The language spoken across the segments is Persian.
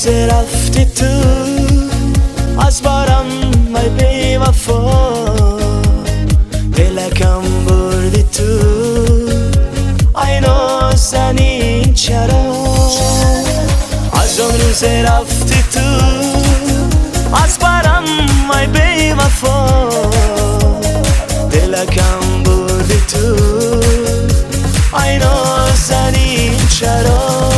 روز رفتی تو از بارم ای بی وفا، دلکم بردی تو ای نازنین چرا. از اون روز رفتی تو از بارم ای بی وفا، دلکم بردی تو ای نازنین چرا.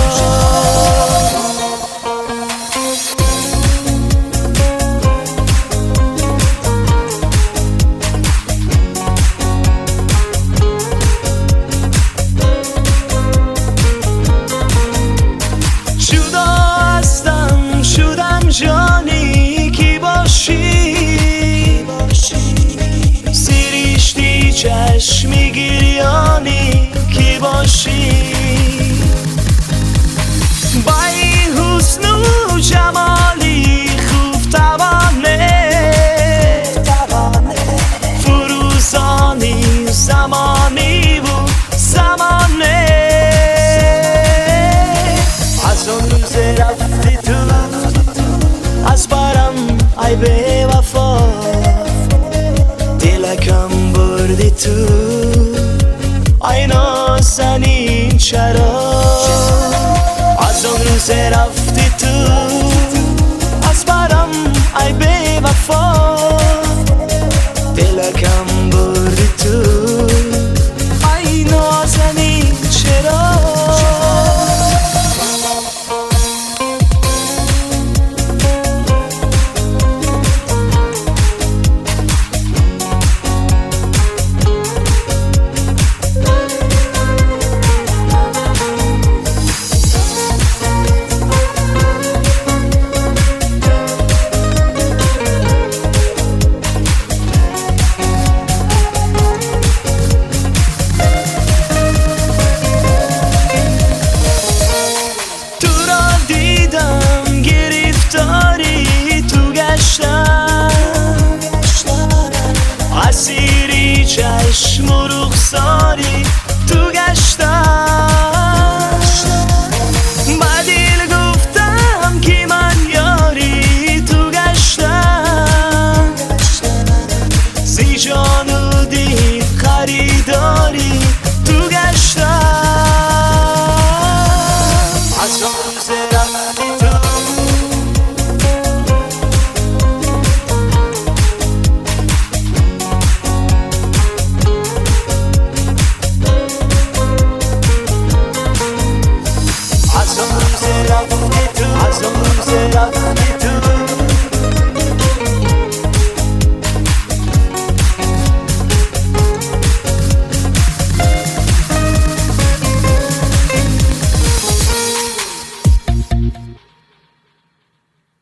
جانی کی باشی سیریشتی چشمی گریانی کی باشی، با این حسن و جمالی خوب توانه فروزانی زمانی و زمانه. از اون روز رفتی تو از بارم ای بی وفا، دلکم بردی تو ای نازنین چرا. از اون روز رفتی تو از بارم ای بی وفا، دلکم بردی تو ای نازنین چرا. اسیری چشم